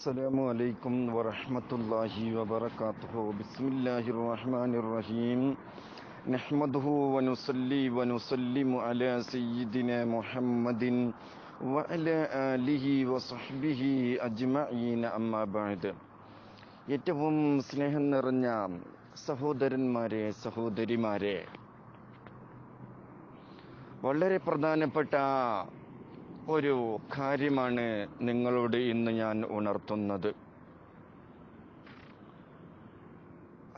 السلام عليكم ورحمة الله وبركاته. بسم الله الرحمن الرحيم. نحمده ونصلي ونسلم على سيدنا محمد وعلى آله وصحبه أجمعين أما بعد. ഏറ്റവും സ്നേഹം നിറഞ്ഞ സഹോദരന്മാരെ, സഹോദരിമാരെ, വളരെ പ്രധാനപ്പെട്ട ഒരു കാര്യമാണ് നിങ്ങളോട് ഇന്ന് ഞാൻ ഉണർത്തുന്നത്.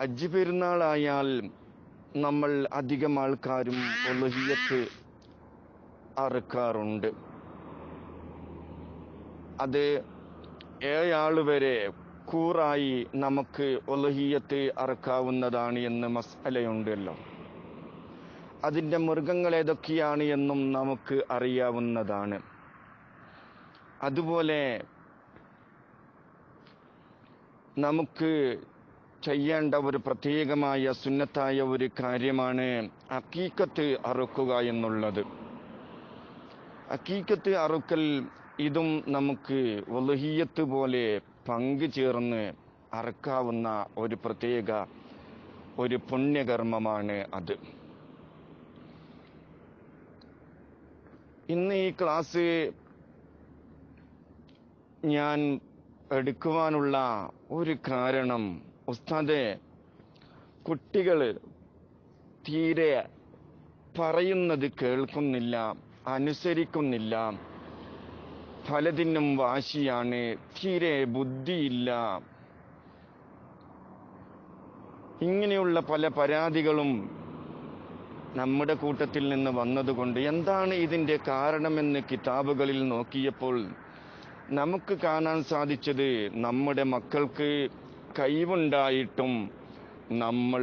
ഹജ്ജ് പെരുന്നാളായാൽ നമ്മൾ അധികം ആൾക്കാരും ഉളുഹിയ്യത്ത് അറുക്കാറുണ്ട്. അത് 7 ആൾ വരെ കൂറായി നമുക്ക് ഉളുഹിയ്യത്ത് അറുക്കാവുന്നതാണ് എന്ന് മസ്അലയുണ്ടല്ലോ. അതിൻ്റെ മൃഗങ്ങൾ ഏതൊക്കെയാണ് എന്നും നമുക്ക് അറിയാവുന്നതാണ്. അതുപോലെ നമുക്ക് ചെയ്യേണ്ട ഒരു പ്രത്യേകമായ സുന്നത്തായ ഒരു കാര്യമാണ് അക്കീക്കത്ത് അറുക്കുക എന്നുള്ളത്. അക്കീക്കത്ത് അറുക്കൽ ഇതും നമുക്ക് ഉളുഹിയ്യത്ത് പോലെ പങ്കു ചേർന്ന് അറുക്കാവുന്ന ഒരു പ്രത്യേക ഒരു പുണ്യകർമ്മമാണ് അത്. ഇന്ന് ഈ ക്ലാസ് ഞാൻ എടുക്കുവാനുള്ള ഒരു കാരണം, ഉസ്താദേ, കുട്ടികൾ തീരെ പറയുന്നത് കേൾക്കുന്നില്ല, അനുസരിക്കുന്നില്ല, പലതിനും വാശിയാണ്, തീരെ ബുദ്ധിയില്ല, ഇങ്ങനെയുള്ള പല പരാതികളും നമ്മുടെ കൂട്ടത്തിൽ നിന്ന് വന്നതുകൊണ്ട് എന്താണ് ഇതിൻ്റെ കാരണമെന്ന് കിതാബുകളിൽ നോക്കിയപ്പോൾ നമുക്ക് കാണാൻ സാധിച്ചത്, നമ്മുടെ മക്കൾക്ക് കഴിവുണ്ടായിട്ടും നമ്മൾ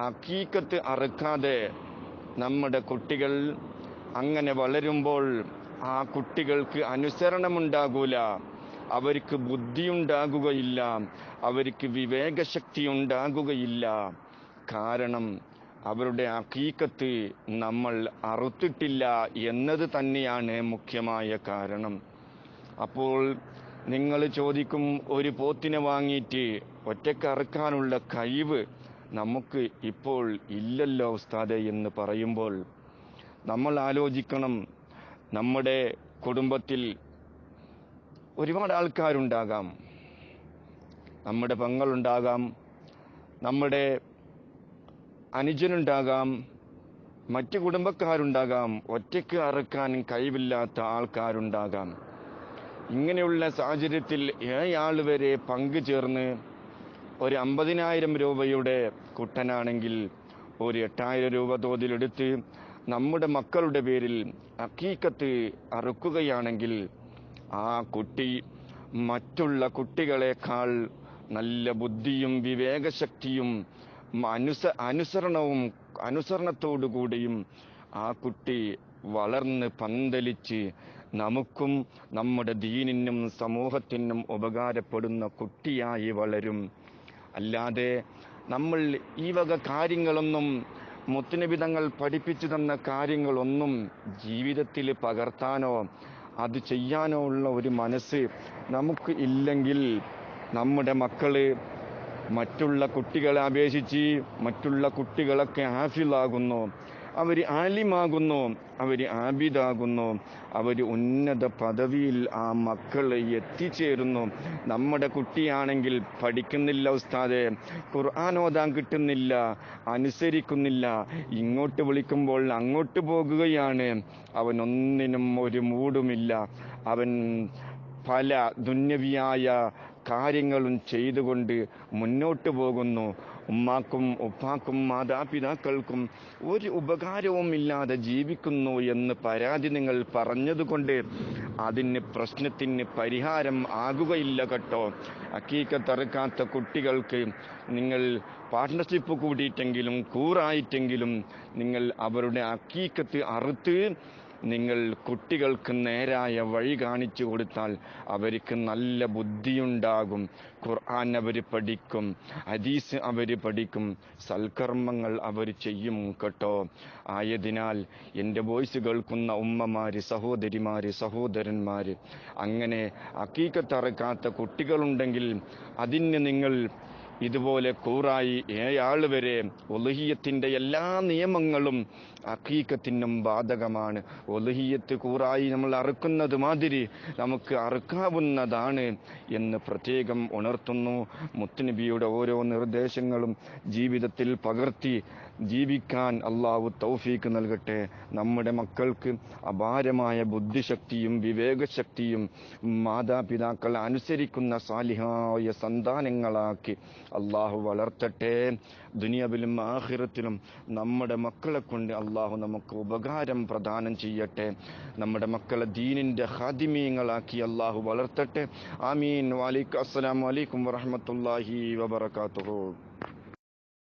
അക്കീക്കത്ത് അറുക്കാതെ നമ്മുടെ കുട്ടികൾ അങ്ങനെ വളരുമ്പോൾ ആ കുട്ടികൾക്ക് അനുസരണമുണ്ടാകൂല, അവർക്ക് ബുദ്ധിയുണ്ടാകുകയില്ല, അവർക്ക് വിവേകശക്തി ഉണ്ടാകുകയില്ല. കാരണം അവരുടെ അക്കീക്കത്ത് നമ്മൾ അറുത്തിട്ടില്ല എന്നത് തന്നെയാണ് മുഖ്യമായ കാരണം. അപ്പോൾ നിങ്ങൾ ചോദിക്കും, ഒരു പോത്തിനെ വാങ്ങിയിട്ട് ഒറ്റയ്ക്ക് അറുക്കാനുള്ള കഴിവ് നമുക്ക് ഇപ്പോൾ ഇല്ലല്ലോ ഉസ്താദേ എന്ന് പറയുമ്പോൾ നമ്മൾ ആലോചിക്കണം, നമ്മുടെ കുടുംബത്തിൽ ഒരുപാട് ആൾക്കാരുണ്ടാകാം, നമ്മുടെ പെങ്ങളുണ്ടാകാം, നമ്മുടെ അനുജനുണ്ടാകാം, മറ്റു കുടുംബക്കാരുണ്ടാകാം, ഒറ്റയ്ക്ക് അറുക്കാൻ കഴിവില്ലാത്ത ആൾക്കാരുണ്ടാകാം. ഇങ്ങനെയുള്ള സാഹചര്യത്തിൽ 7 ആൾ വരെ പങ്കു ചേർന്ന് ഒരു 50,000 രൂപയുടെ കുട്ടനാണെങ്കിൽ ഒരു 8,000 രൂപ തോതിലെടുത്ത് നമ്മുടെ മക്കളുടെ പേരിൽ അക്കീക്കത്ത് അറുക്കുകയാണെങ്കിൽ ആ കുട്ടി മറ്റുള്ള കുട്ടികളെക്കാൾ നല്ല ബുദ്ധിയും വിവേകശക്തിയും അനുസരണത്തോടുകൂടിയും ആ കുട്ടി വളർന്ന് പന്തലിച്ച് നമുക്കും നമ്മുടെ ദീനിനും സമൂഹത്തിനും ഉപകാരപ്പെടുന്ന കുട്ടിയായി വളരും. അല്ലാതെ നമ്മൾ ഈ വക കാര്യങ്ങളൊന്നും, മുത്തുനബി തങ്ങൾ പഠിപ്പിച്ചു തന്ന കാര്യങ്ങളൊന്നും ജീവിതത്തിൽ പകർത്താനോ അത് ചെയ്യാനോ ഉള്ള ഒരു മനസ്സ് നമുക്ക് ഇല്ലെങ്കിൽ നമ്മുടെ മക്കള് മറ്റുള്ള കുട്ടികളെ അപേക്ഷിച്ച് മറ്റുള്ള കുട്ടികളൊക്കെ ഹാഫിളാകുന്നു, അവർ ആലിമാകുന്നു, അവർ ആബിദാകുന്നു, അവർ ഉന്നത പദവിയിൽ ആ മക്കൾ എത്തിച്ചേരുന്നു. നമ്മുടെ കുട്ടിയാണെങ്കിൽ പഠിക്കുന്നില്ല ഉസ്താദേ, ഖുർആൻ ഓതാൻ കിട്ടുന്നില്ല, അനുസരിക്കുന്നില്ല, ഇങ്ങോട്ട് വിളിക്കുമ്പോൾ അങ്ങോട്ട് പോകുകയാണ്, അവനൊന്നിനും ഒരു മൂടുമില്ല, അവൻ പല ദുന്യവിയായ കാര്യങ്ങളും ചെയ്തുകൊണ്ട് മുന്നോട്ട് പോകുന്നു, ഉമ്മാക്കും ഉപ്പാക്കും മാതാപിതാക്കൾക്കും ഒരു ഉപകാരവും ഇല്ലാതെ ജീവിക്കുന്നു എന്ന് പരാതി നിങ്ങൾ പറഞ്ഞതുകൊണ്ട് അതിന് പ്രശ്നത്തിന് പരിഹാരം ആകുകയില്ല കേട്ടോ. അക്കീക്കത്ത് അറുക്കാത്ത കുട്ടികൾക്ക് നിങ്ങൾ പാർട്ട്ണർഷിപ്പ് കൂടിയിട്ടെങ്കിലും കൂറായിട്ടെങ്കിലും നിങ്ങൾ അവരുടെ അക്കീക്കത്ത് അറുത്ത് നിങ്ങൾ കുട്ടികൾക്ക് നേരായ വഴി കാണിച്ചു കൊടുത്താൽ അവർക്ക് നല്ല ബുദ്ധിയുണ്ടാകും. ഖുർആൻ അവർ പഠിക്കും, ഹദീസ് അവർ പഠിക്കും, സൽക്കർമ്മങ്ങൾ അവർ ചെയ്യും കേട്ടോ. ആയതിനാൽ എൻ്റെ വോയിസ് കേൾക്കുന്ന ഉമ്മമാര്, സഹോദരിമാര്, സഹോദരന്മാര്, അങ്ങനെ അക്കീക്കത്ത് അറക്കാത്ത കുട്ടികളുണ്ടെങ്കിൽ അതിന് നിങ്ങൾ ഇതുപോലെ കൂറായി 7 ആൾ വരെ ഒലുഹിയത്തിൻ്റെ എല്ലാ നിയമങ്ങളും അഖീഖത്തിനും ബാധകമാണ്. ഒലുഹിയത്ത് കൂറായി നമ്മൾ അറുക്കുന്നത് മാതിരി നമുക്ക് അറുക്കാവുന്നതാണ് എന്ന് പ്രത്യേകം ഉണർത്തുന്നു. മുത്തുനബിയുടെ ഓരോ നിർദ്ദേശങ്ങളും ജീവിതത്തിൽ പകർത്തി ജീവിക്കാൻ അള്ളാഹു തൗഫീക്ക് നൽകട്ടെ. നമ്മുടെ മക്കൾക്ക് അപാരമായ ബുദ്ധിശക്തിയും വിവേകശക്തിയും മാതാപിതാക്കൾ അനുസരിക്കുന്ന സാലിഹായ സന്താനങ്ങളാക്കി അള്ളാഹു വളർത്തട്ടെ. ദുനിയാവിലും ആഖിറത്തിലും നമ്മുടെ മക്കളെ കൊണ്ട് അള്ളാഹു നമുക്ക് ഉപകാരം പ്രദാനം ചെയ്യട്ടെ. നമ്മുടെ മക്കളെ ദീനിൻ്റെ ഖാദിമീങ്ങളാക്കി അള്ളാഹു വളർത്തട്ടെ. ആമീൻ. അസ്സലാമു അലൈക്കും വറഹ്മത്തുള്ളാഹി വബറകാതുഹു.